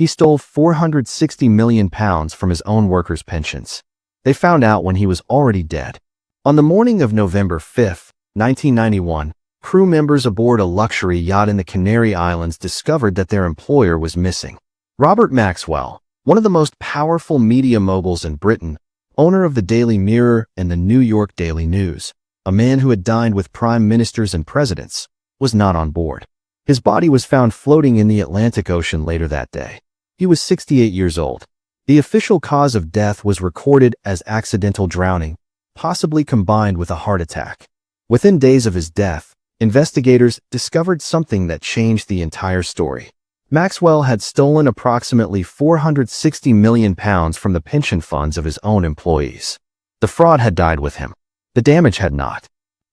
He stole £460 million from his own workers' pensions. They found out when he was already dead. On the morning of November 5, 1991, crew members aboard a luxury yacht in the Canary Islands discovered that their employer was missing. Robert Maxwell, one of the most powerful media moguls in Britain, owner of the Daily Mirror and the New York Daily News, a man who had dined with prime ministers and presidents, was not on board. His body was found floating in the Atlantic Ocean later that day. He was 68 years old. The official cause of death was recorded as accidental drowning, possibly combined with a heart attack. Within days of his death, investigators discovered something that changed the entire story. Maxwell had stolen approximately £460 million from the pension funds of his own employees. The fraud had died with him. The damage had not.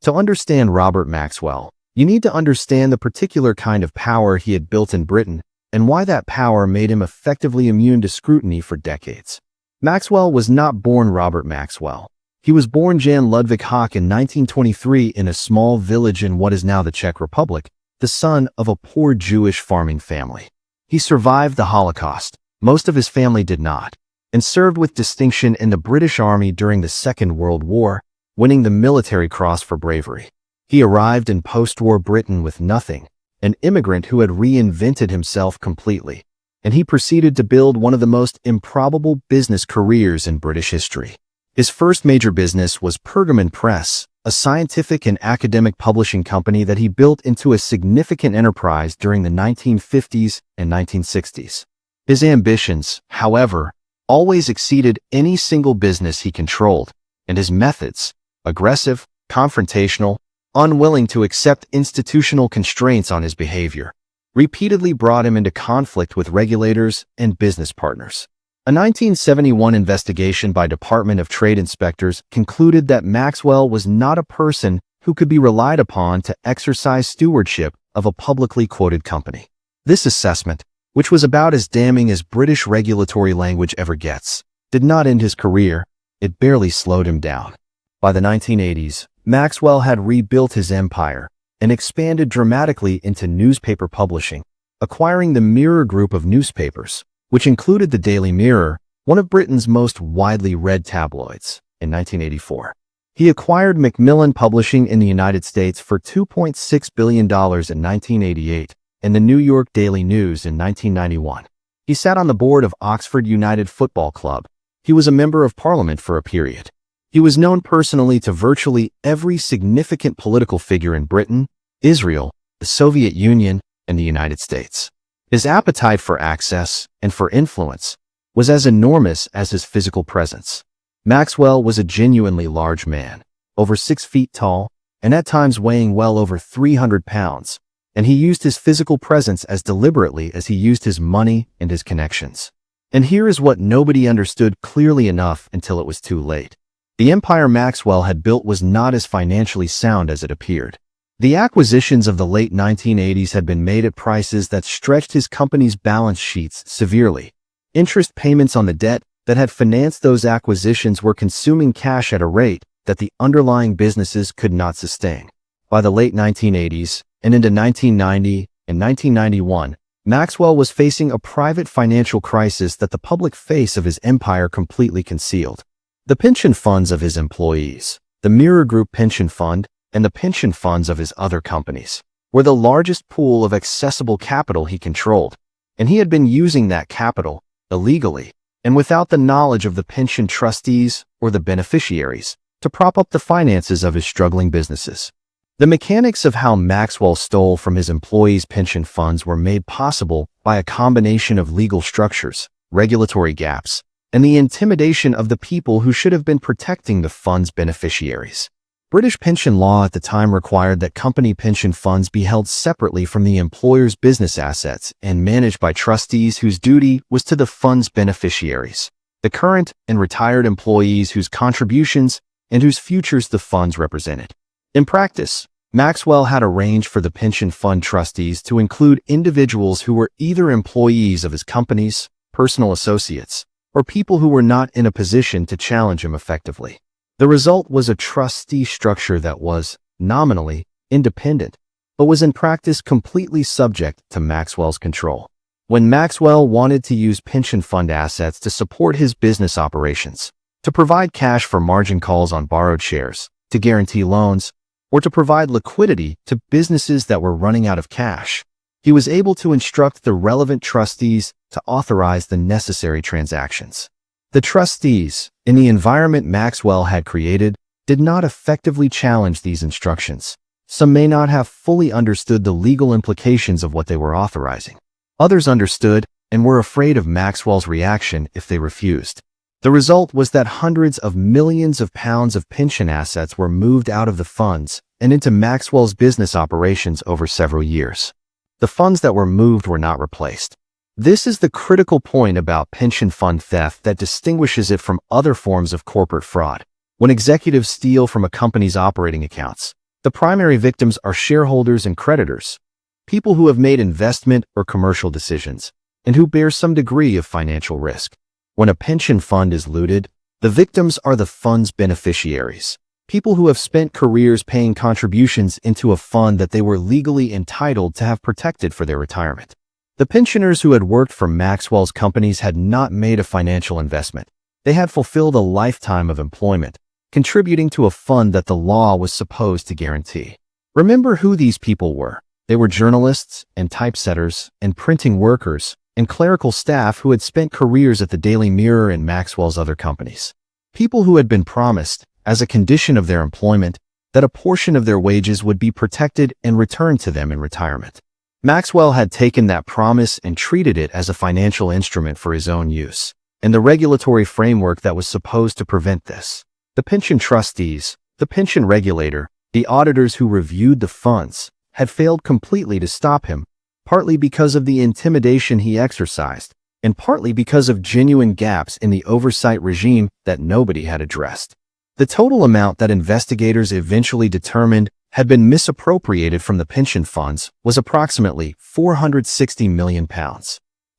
To understand Robert Maxwell, you need to understand the particular kind of power he had built in Britain and why that power made him effectively immune to scrutiny for decades. Maxwell was not born Robert Maxwell. He was born Jan Ludwig Hock in 1923 in a small village in what is now the Czech Republic, the son of a poor Jewish farming family. He survived the Holocaust. Most of his family did not, and served with distinction in the British Army during the Second World War, winning the Military Cross for bravery. He arrived in post-war Britain with nothing, an immigrant who had reinvented himself completely, and he proceeded to build one of the most improbable business careers in British history. His first major business was Pergamon Press, a scientific and academic publishing company that he built into a significant enterprise during the 1950s and 1960s. His ambitions, however, always exceeded any single business he controlled, and his methods, aggressive, confrontational, unwilling to accept institutional constraints on his behavior, repeatedly brought him into conflict with regulators and business partners. A 1971 investigation by Department of Trade inspectors concluded that Maxwell was not a person who could be relied upon to exercise stewardship of a publicly quoted company. This assessment, which was about as damning as British regulatory language ever gets, did not end his career. It barely slowed him down. By the 1980s, Maxwell had rebuilt his empire and expanded dramatically into newspaper publishing, acquiring the Mirror group of newspapers, which included the Daily Mirror, one of Britain's most widely read tabloids, in 1984. He acquired Macmillan Publishing in the United States for $2.6 billion in 1988 and the New York Daily News in 1991. He sat on the board of Oxford United Football Club. He was a member of Parliament for a period. He was known personally to virtually every significant political figure in Britain, Israel, the Soviet Union, and the United States. His appetite for access and for influence was as enormous as his physical presence. Maxwell was a genuinely large man, over 6 feet tall, and at times weighing well over 300 pounds, and he used his physical presence as deliberately as he used his money and his connections. And here is what nobody understood clearly enough until it was too late. The empire Maxwell had built was not as financially sound as it appeared. The acquisitions of the late 1980s had been made at prices that stretched his company's balance sheets severely. Interest payments on the debt that had financed those acquisitions were consuming cash at a rate that the underlying businesses could not sustain. By the late 1980s and into 1990 and 1991, Maxwell was facing a private financial crisis that the public face of his empire completely concealed. The pension funds of his employees, the Mirror Group pension fund, and the pension funds of his other companies were the largest pool of accessible capital he controlled, and he had been using that capital illegally and without the knowledge of the pension trustees or the beneficiaries to prop up the finances of his struggling businesses. The mechanics of how Maxwell stole from his employees' pension funds were made possible by a combination of legal structures, regulatory gaps, and the intimidation of the people who should have been protecting the fund's beneficiaries. British pension law at the time required that company pension funds be held separately from the employer's business assets and managed by trustees whose duty was to the fund's beneficiaries, the current and retired employees whose contributions and whose futures the funds represented. In practice, Maxwell had arranged for the pension fund trustees to include individuals who were either employees of his companies, personal associates, or people who were not in a position to challenge him effectively. The result was a trustee structure that was, nominally, independent, but was in practice completely subject to Maxwell's control. when Maxwell wanted to use pension fund assets to support his business operations, to provide cash for margin calls on borrowed shares, to guarantee loans, or to provide liquidity to businesses that were running out of cash. He was able to instruct the relevant trustees to authorize the necessary transactions. The trustees, in the environment Maxwell had created, did not effectively challenge these instructions. Some may not have fully understood the legal implications of what they were authorizing. Others understood and were afraid of Maxwell's reaction if they refused. The result was that hundreds of millions of pounds of pension assets were moved out of the funds and into Maxwell's business operations over several years. The funds that were moved were not replaced. This is the critical point about pension fund theft that distinguishes it from other forms of corporate fraud. When executives steal from a company's operating accounts, the primary victims are shareholders and creditors, people who have made investment or commercial decisions, and who bear some degree of financial risk. When a pension fund is looted, the victims are the fund's beneficiaries, people who have spent careers paying contributions into a fund that they were legally entitled to have protected for their retirement. The pensioners who had worked for Maxwell's companies had not made a financial investment. They had fulfilled a lifetime of employment, contributing to a fund that the law was supposed to guarantee. Remember who these people were. They were journalists and typesetters and printing workers and clerical staff who had spent careers at the Daily Mirror and Maxwell's other companies. People who had been promised, as a condition of their employment, that a portion of their wages would be protected and returned to them in retirement. Maxwell had taken that promise and treated it as a financial instrument for his own use, and the regulatory framework that was supposed to prevent this. The pension trustees, the pension regulator, the auditors who reviewed the funds, had failed completely to stop him, partly because of the intimidation he exercised, and partly because of genuine gaps in the oversight regime that nobody had addressed. The total amount that investigators eventually determined had been misappropriated from the pension funds was approximately £460 million.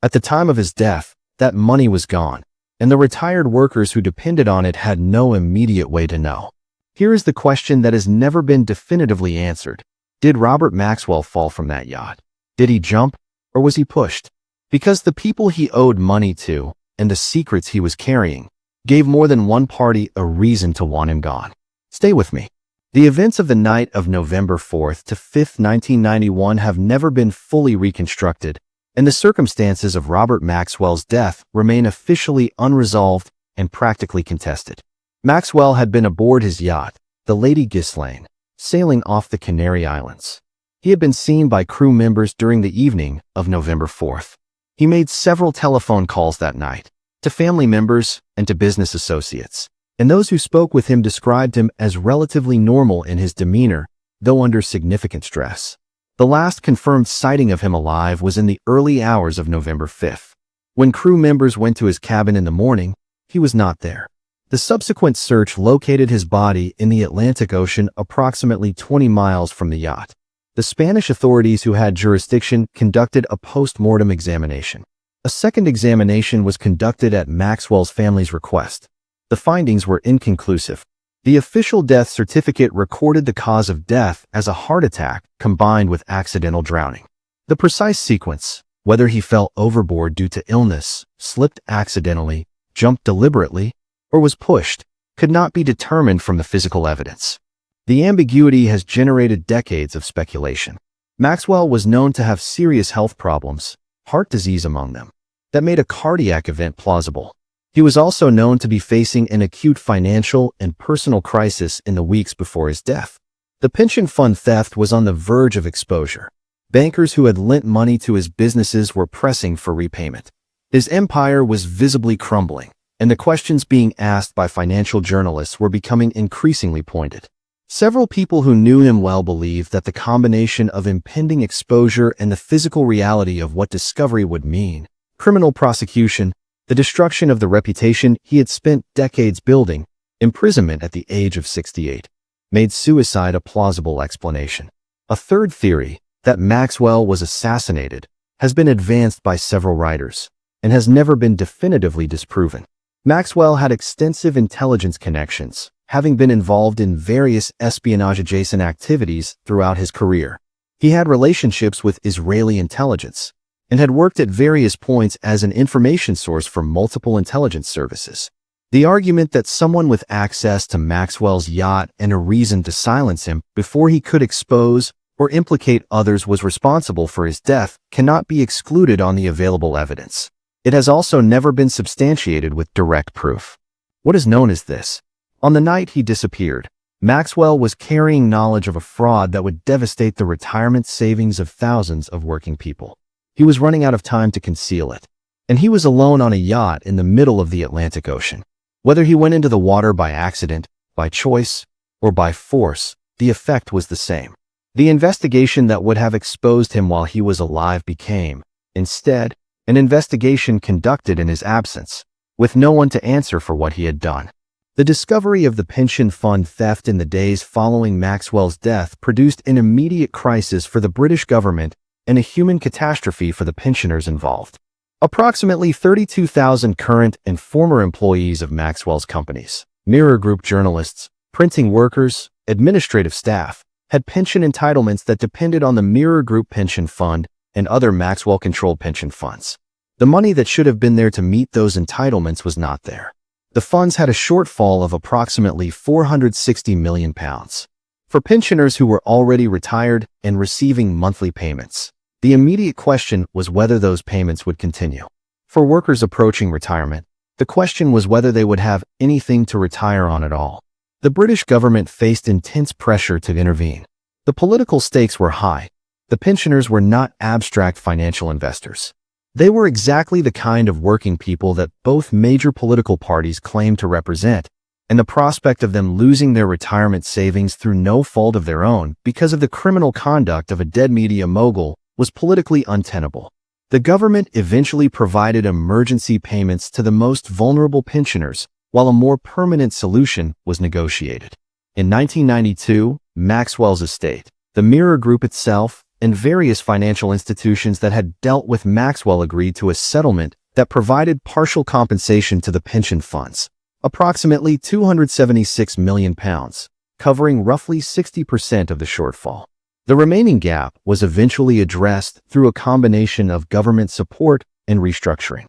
At the time of his death, that money was gone, and the retired workers who depended on it had no immediate way to know. Here is the question that has never been definitively answered. Did Robert Maxwell fall from that yacht? Did he jump, or was he pushed? Because the people he owed money to, and the secrets he was carrying, gave more than one party a reason to want him gone. Stay with me. The events of the night of November 4th to 5th, 1991 have never been fully reconstructed, and the circumstances of Robert Maxwell's death remain officially unresolved and practically contested. Maxwell had been aboard his yacht, the Lady Ghislaine, sailing off the Canary Islands. He had been seen by crew members during the evening of November 4th. He made several telephone calls that night, to family members and to business associates, and those who spoke with him described him as relatively normal in his demeanor, though under significant stress. The last confirmed sighting of him alive was in the early hours of November 5th. When crew members went to his cabin in the morning, he was not there. The subsequent search located his body in the Atlantic Ocean approximately 20 miles from the yacht. The Spanish authorities who had jurisdiction conducted a post-mortem examination. A second examination was conducted at Maxwell's family's request. The findings were inconclusive. The official death certificate recorded the cause of death as a heart attack combined with accidental drowning. The precise sequence, whether he fell overboard due to illness, slipped accidentally, jumped deliberately, or was pushed, could not be determined from the physical evidence. The ambiguity has generated decades of speculation. Maxwell was known to have serious health problems, heart disease among them, that made a cardiac event plausible. He was also known to be facing an acute financial and personal crisis in the weeks before his death. The pension fund theft was on the verge of exposure. Bankers who had lent money to his businesses were pressing for repayment. His empire was visibly crumbling, and the questions being asked by financial journalists were becoming increasingly pointed. Several people who knew him well believed that the combination of impending exposure and the physical reality of what discovery would mean, criminal prosecution, the destruction of the reputation he had spent decades building, imprisonment at the age of 68, made suicide a plausible explanation. A third theory, that Maxwell was assassinated, has been advanced by several writers, and has never been definitively disproven. Maxwell had extensive intelligence connections, having been involved in various espionage-adjacent activities throughout his career. He had relationships with Israeli intelligence, and had worked at various points as an information source for multiple intelligence services. The argument that someone with access to Maxwell's yacht and a reason to silence him before he could expose or implicate others was responsible for his death cannot be excluded on the available evidence. It has also never been substantiated with direct proof. What is known as this? On the night he disappeared, Maxwell was carrying knowledge of a fraud that would devastate the retirement savings of thousands of working people. He was running out of time to conceal it, and he was alone on a yacht in the middle of the Atlantic Ocean. Whether he went into the water by accident, by choice, or by force, the effect was the same. The investigation that would have exposed him while he was alive became, instead, an investigation conducted in his absence, with no one to answer for what he had done. The discovery of the pension fund theft in the days following Maxwell's death produced an immediate crisis for the British government and a human catastrophe for the pensioners involved. Approximately 32,000 current and former employees of Maxwell's companies, Mirror Group journalists, printing workers, administrative staff, had pension entitlements that depended on the Mirror Group pension fund and other Maxwell-controlled pension funds. The money that should have been there to meet those entitlements was not there. The funds had a shortfall of approximately £460 million for pensioners who were already retired and receiving monthly payments. The immediate question was whether those payments would continue. For workers approaching retirement, the question was whether they would have anything to retire on at all. The British government faced intense pressure to intervene. The political stakes were high. The pensioners were not abstract financial investors. They were exactly the kind of working people that both major political parties claimed to represent, and the prospect of them losing their retirement savings through no fault of their own because of the criminal conduct of a dead media mogul was politically untenable. The government eventually provided emergency payments to the most vulnerable pensioners, while a more permanent solution was negotiated. In 1992, Maxwell's estate, the Mirror Group itself, and various financial institutions that had dealt with Maxwell agreed to a settlement that provided partial compensation to the pension funds, approximately £276 million, covering roughly 60% of the shortfall. The remaining gap was eventually addressed through a combination of government support and restructuring.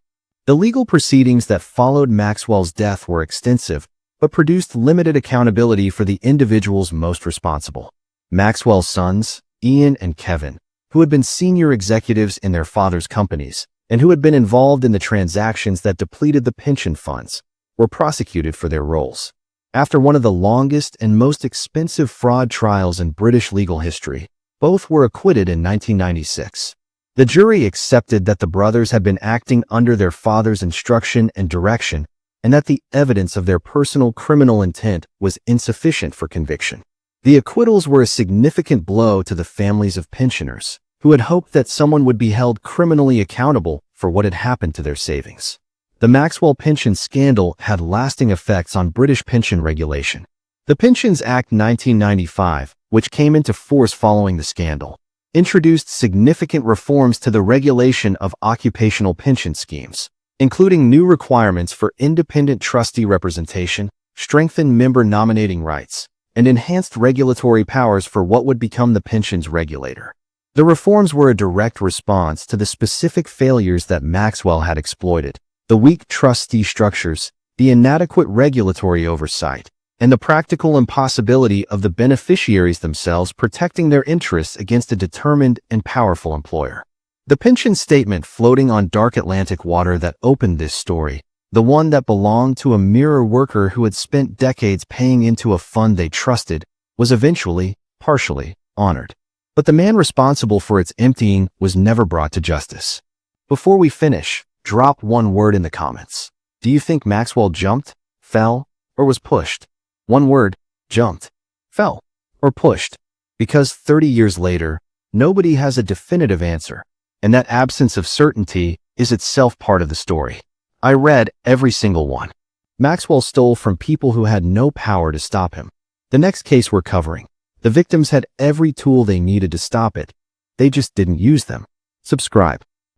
The legal proceedings that followed Maxwell's death were extensive, but produced limited accountability for the individuals most responsible. Maxwell's sons, Ian and Kevin, who had been senior executives in their father's companies and who had been involved in the transactions that depleted the pension funds, were prosecuted for their roles. After one of the longest and most expensive fraud trials in British legal history, both were acquitted in 1996. The jury accepted that the brothers had been acting under their father's instruction and direction, and that the evidence of their personal criminal intent was insufficient for conviction. The acquittals were a significant blow to the families of pensioners, who had hoped that someone would be held criminally accountable for what had happened to their savings. The Maxwell pension scandal had lasting effects on British pension regulation. The Pensions Act 1995, which came into force following the scandal, introduced significant reforms to the regulation of occupational pension schemes, including new requirements for independent trustee representation, strengthened member nominating rights, and enhanced regulatory powers for what would become the pensions regulator. The reforms were a direct response to the specific failures that Maxwell had exploited: the weak trustee structures, the inadequate regulatory oversight, and the practical impossibility of the beneficiaries themselves protecting their interests against a determined and powerful employer. The pension statement floating on dark Atlantic water that opened this story, the one that belonged to a Mirror worker who had spent decades paying into a fund they trusted, was eventually, partially, honored. But the man responsible for its emptying was never brought to justice. Before we finish, drop one word in the comments. Do you think Maxwell jumped, fell, or was pushed? One word: jumped, fell, or pushed. Because 30 years later, nobody has a definitive answer, and that absence of certainty is itself part of the story. I read every single one. Maxwell stole from people who had no power to stop him. The next case we're covering, the victims had every tool they needed to stop it. They just didn't use them. Subscribe.